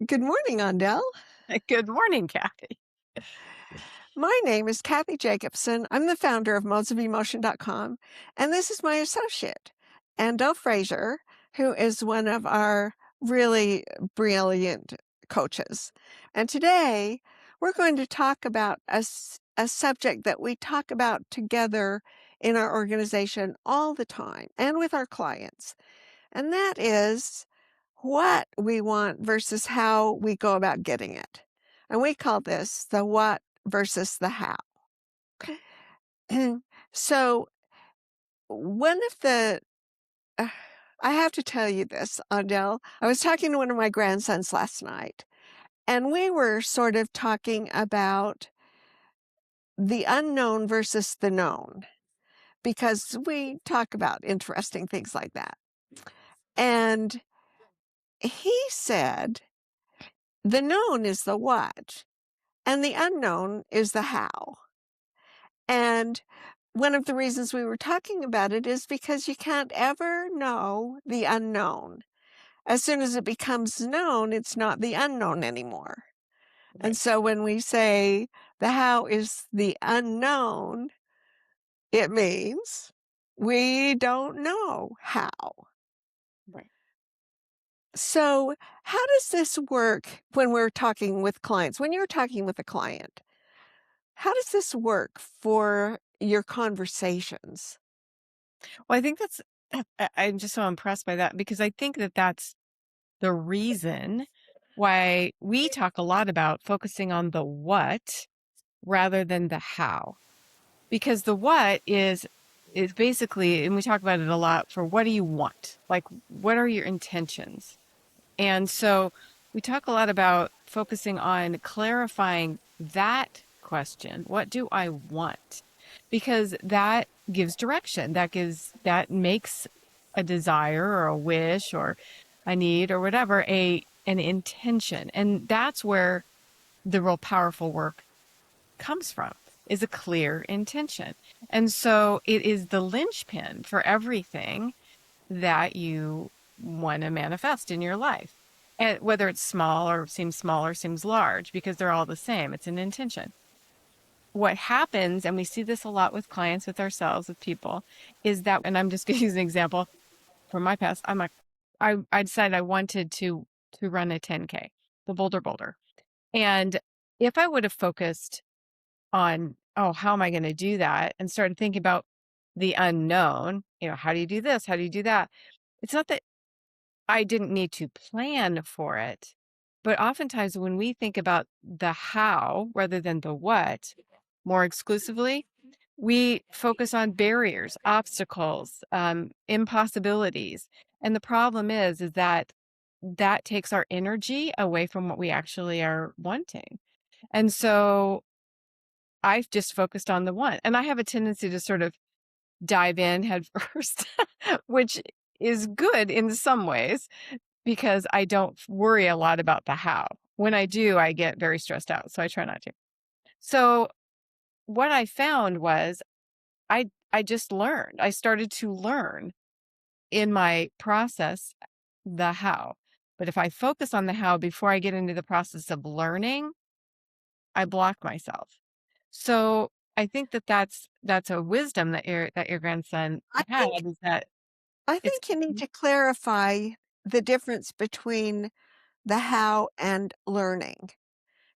Good morning, Andel. Good morning, Kathy. My name is Kathy Jacobson. I'm the founder of modesofelmotion.com, and this is my associate, Andel Frazier, who is one of our really brilliant coaches. And today we're going to talk about a subject that we talk about together in our organization all the time and with our clients. And that is what we want versus how we go about getting it. And we call this the what versus the how. So, one of the, uh, I have to tell you this, Adele. I was talking to one of my grandsons last night, and we were sort of talking about the unknown versus the known, because we talk about interesting things like that. And he said, the known is the what, and the unknown is the how. And one of the reasons we were talking about it is because you can't ever know the unknown. As soon as it becomes known, it's not the unknown anymore. And Right, so when we say the how is the unknown, it means we don't know how. right. So, how does this work when we're talking with clients? When you're talking with a client, how does this work for your conversations? Well, I think that's I'm just so impressed by that because I think that that's the reason why we talk a lot about focusing on the what rather than the how. Because the what is basically, and we talk about it a lot for what do you want? Like what are your intentions? And so we talk a lot about focusing on clarifying that question. What do I want? Because that gives direction. That makes a desire or a wish or a need or whatever an intention. And that's where the real powerful work comes from, is a clear intention. And so it is the linchpin for everything that you want to manifest in your life. And whether it's small or seems large, because they're all the same, it's an intention. What happens, and we see this a lot with clients, with ourselves, with people, is that, and I'm just going to use an example from my past. I decided I wanted to run a 10K, the Boulder. And if I would have focused on, oh, how am I going to do that? And started thinking about the unknown, how do you do this? How do you do that? It's not that I didn't need to plan for it. But oftentimes when we think about the how rather than the what more exclusively, we focus on barriers, obstacles, impossibilities. And the problem is that that takes our energy away from what we actually are wanting. And so I've just focused on the one. And I have a tendency to sort of dive in head first, which is good in some ways because I don't worry a lot about the how. When I do, I get very stressed out, so I try not to. So what I found was I just learned. I started to learn in my process the how. But if I focus on the how before I get into the process of learning, I block myself. So I think that that's a wisdom that your grandson I had, think is that I it's think you need to clarify the difference between the how and learning,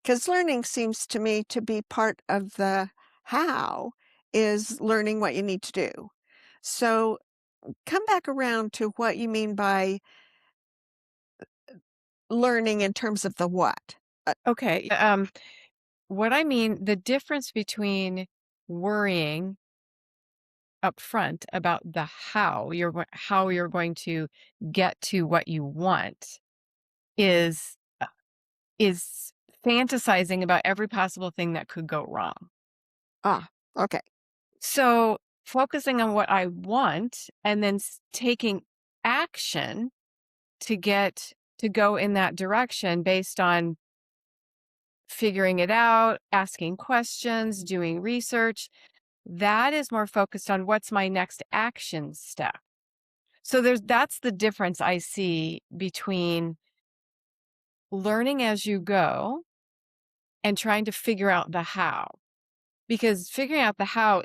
because learning seems to me to be part of the how is learning what you need to do. So come back around to what you mean by learning in terms of the what. okay. What I mean, the difference between worrying up front about the how you're going to get to what you want is is fantasizing about every possible thing that could go wrong. Ah, okay. So focusing on what I want and then taking action to go in that direction based on figuring it out, asking questions, doing research, that is more focused on what's my next action step. So that's the difference I see between learning as you go and trying to figure out the how. Because figuring out the how,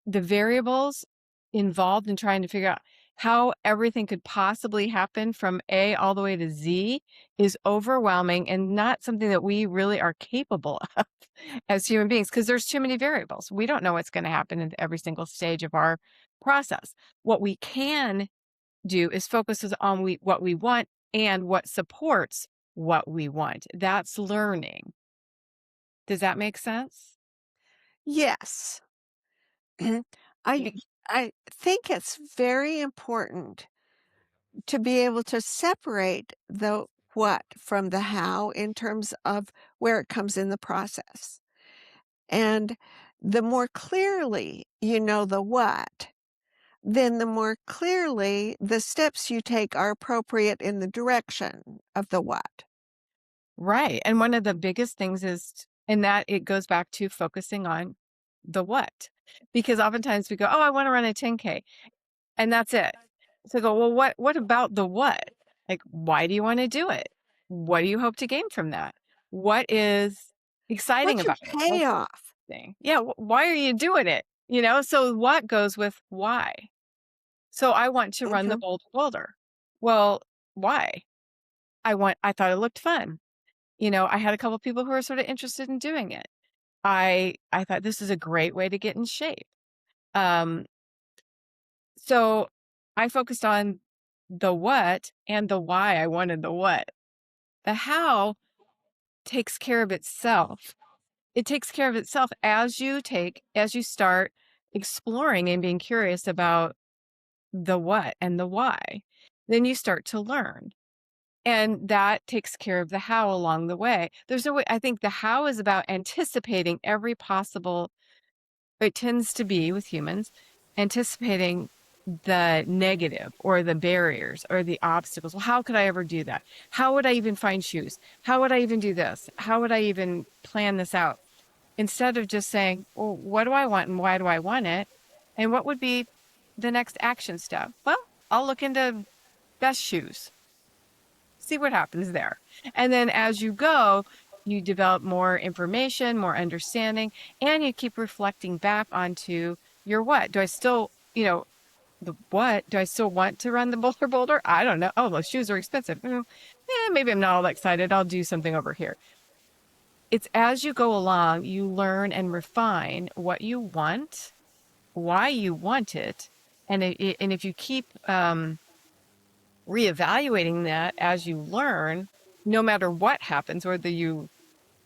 the variables involved in trying to figure out how everything could possibly happen from A all the way to Z is overwhelming and not something that we really are capable of as human beings because there's too many variables. We don't know what's going to happen in every single stage of our process. What we can do is focus on what we want and what supports what we want. That's learning. Does that make sense? Yes. I Be- I think it's very important to be able to separate the what from the how in terms of where it comes in the process. And the more clearly you know the what, then the more clearly the steps you take are appropriate in the direction of the what. Right. And one of the biggest things is, and that it goes back to focusing on the what. Because oftentimes we go, oh, I want to run a 10K. And that's it. So I go, well, what about the what? Like, why do you want to do it? What do you hope to gain from that? What is exciting What's your about it? What's payoff? thing? Yeah, why are you doing it? So what goes with why? So I want to run the Mhm. boulder. Well, why? I thought it looked fun. I had a couple of people who were sort of interested in doing it. I thought this is a great way to get in shape. Um, so I focused on the what and the why I wanted the what. The how takes care of itself. It takes care of itself as you start exploring and being curious about the what and the why. Then you start to learn. And that takes care of the how along the way. There's no way, I think the how is about anticipating every possible, it tends to be with humans, anticipating the negative or the barriers or the obstacles. Well, how could I ever do that? How would I even find shoes? How would I even do this? How would I even plan this out? Instead of just saying, well, what do I want and why do I want it? And what would be the next action step? Well, I'll look into best shoes, see what happens there. And then as you go, you develop more information, more understanding, and you keep reflecting back onto your what. Do I still, the what? Do I still want to run the boulder? I don't know. Oh, those shoes are expensive. Maybe I'm not all that excited. I'll do something over here. It's as you go along, you learn and refine what you want, why you want it, and if you keep reevaluating that as you learn, no matter what happens, whether you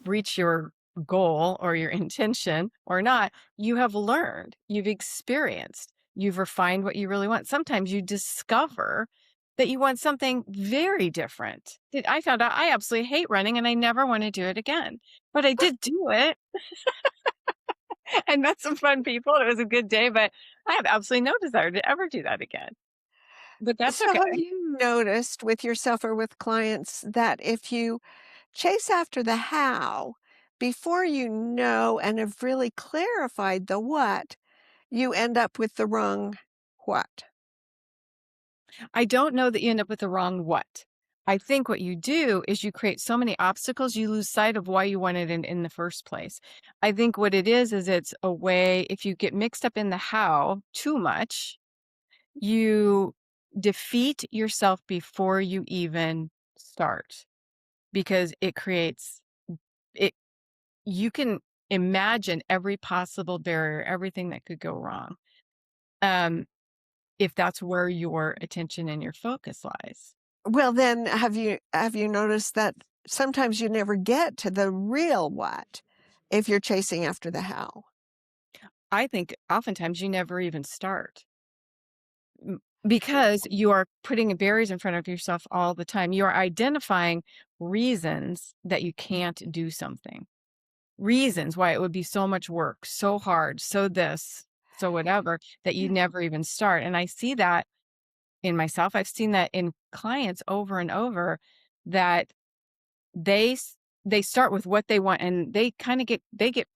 reach your goal or your intention or not, you have learned, you've experienced, you've refined what you really want. Sometimes you discover that you want something very different. I found out I absolutely hate running and I never want to do it again, but I did do it and met some fun people. It was a good day, but I have absolutely no desire to ever do that again. But that's So okay. have you noticed with yourself or with clients that if you chase after the how before you know and have really clarified the what, you end up with the wrong what? I don't know that you end up with the wrong what. I think what you do is you create so many obstacles, you lose sight of why you wanted it in the first place. I think what it is it's a way, if you get mixed up in the how too much, you defeat yourself before you even start because it creates it. You can imagine every possible barrier, everything that could go wrong. Um, if that's where your attention and your focus lies. Well, then have you noticed that sometimes you never get to the real what if you're chasing after the how? I think oftentimes you never even start because you are putting barriers in front of yourself all the time. You are identifying reasons that you can't do something, reasons why it would be so much work, so hard, so this, so whatever, that you Yeah. never even start. And I see that in myself. I've seen that in clients over and over that they they start with what they want and they kind of get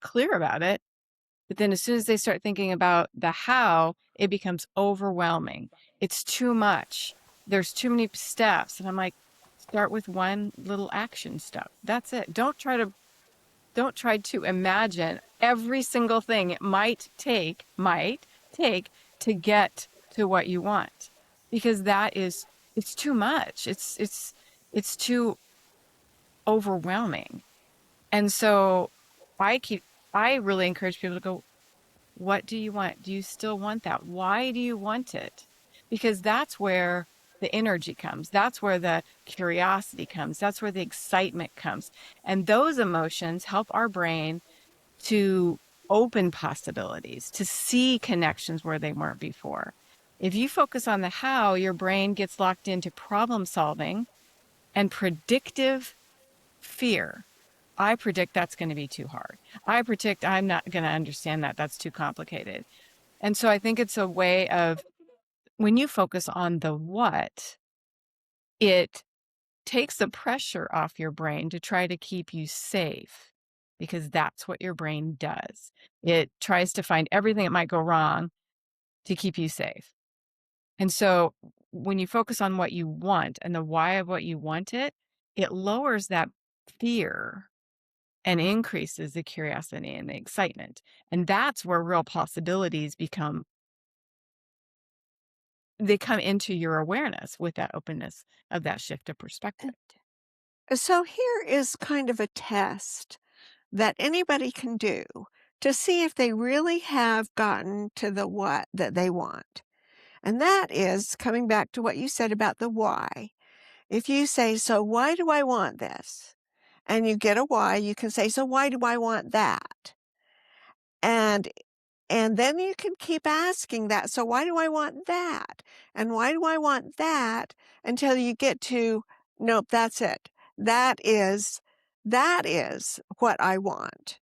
clear about it. But then as soon as they start thinking about the how, it becomes overwhelming. It's too much. There's too many steps. And I'm like, start with one little action step. That's it. Don't try to imagine every single thing it might take to get to what you want. Because it's too much. It's too overwhelming. And so I keep I really encourage people to go, what do you want? Do you still want that? Why do you want it? Because that's where the energy comes. That's where the curiosity comes. That's where the excitement comes. And those emotions help our brain to open possibilities, to see connections where they weren't before. If you focus on the how, your brain gets locked into problem solving and predictive fear. I predict that's going to be too hard. I predict I'm not going to understand that. That's too complicated. And so I think it's a way of when you focus on the what, it takes the pressure off your brain to try to keep you safe because that's what your brain does. It tries to find everything that might go wrong to keep you safe. And so when you focus on what you want and the why of what you want it, it lowers that fear and increases the curiosity and the excitement. And that's where real possibilities they come into your awareness with that openness of that shift of perspective. So here is kind of a test that anybody can do to see if they really have gotten to the what that they want. And that is coming back to what you said about the why. If you say, "So why do I want this?" and you get a why, you can say, "So why do I want that?" And and then you can keep asking that, "So why do I want that? And why do I want that?" until you get to, "Nope, that's it. That is that is what I want."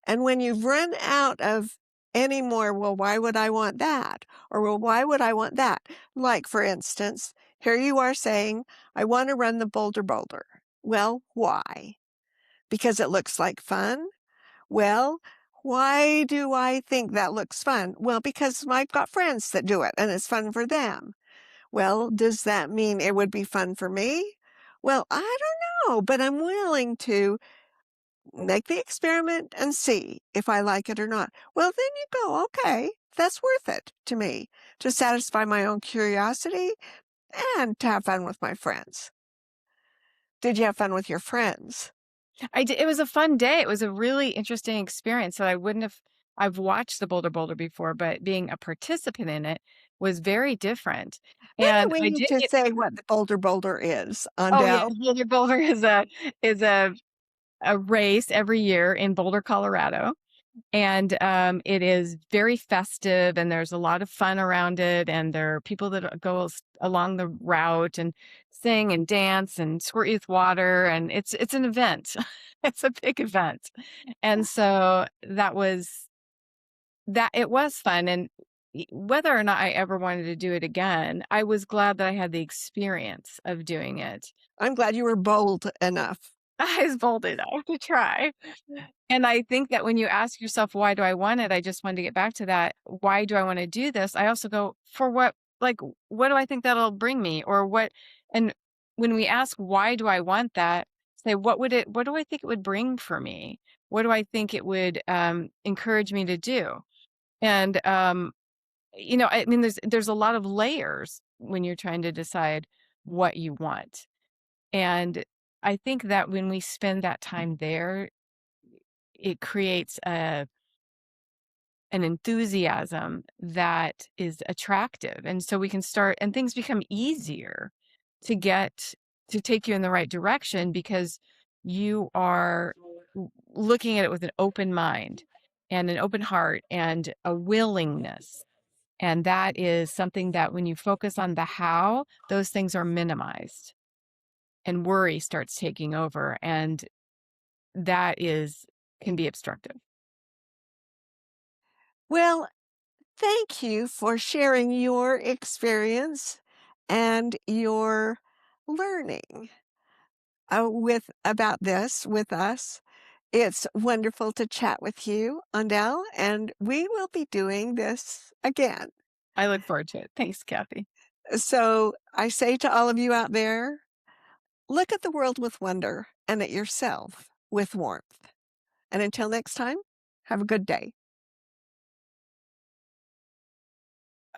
And when you've run out of any more, "Well, why would I want that?" or, "Well, why would I want that?" Like, for instance, here you are saying, "I wanna run the Boulder. Well, why? Because it looks like fun? Well, why do I think that looks fun? Well, because I've got friends that do it and it's fun for them. Well, does that mean it would be fun for me? Well, I don't know, but I'm willing to make the experiment and see if I like it or not. Well, then you go, okay, that's worth it to me to satisfy my own curiosity and to have fun with my friends. Did you have fun with your friends? I did, it was a fun day. It was a really interesting experience that I wouldn't have I've watched the Boulder before, but being a participant in it was very different. Maybe And we I need did to get say what the Boulder is, oh yeah, Andel. Boulder is a race every year in Boulder, Colorado. And it is very festive and there's a lot of fun around it. And there are people that along the route and sing and dance and squirt you with water. And it's an event. It's a big event. And so it was fun. And whether or not I ever wanted to do it again, I was glad that I had the experience of doing it. I'm glad you were bold enough. I was bold enough to try. And I think that when you ask yourself, why do I want it? I just wanted to get back to that. Why do I want to do this? I also go, for what, like, what do I think that'll bring me? Or what? And when we ask, why do I want that? Say, what do I think it would bring for me? What do I think it would encourage me to do? And, I mean, there's a lot of layers when you're trying to decide what you want. And I think that when we spend that time there, it creates an enthusiasm that is attractive. And so we can start, and things become easier to get to take you in the right direction because you are looking at it with an open mind and an open heart and a willingness. And that is something that when you focus on the how, those things are minimized and worry starts taking over. And that is can be obstructive. Well, thank you for sharing your experience and your learning with about this with us. It's wonderful to chat with you, Andel, and we will be doing this again. I look forward to it. Thanks, Kathy. So I say to all of you out there, Look at the world with wonder and at yourself with warmth. And until next time, have a good day.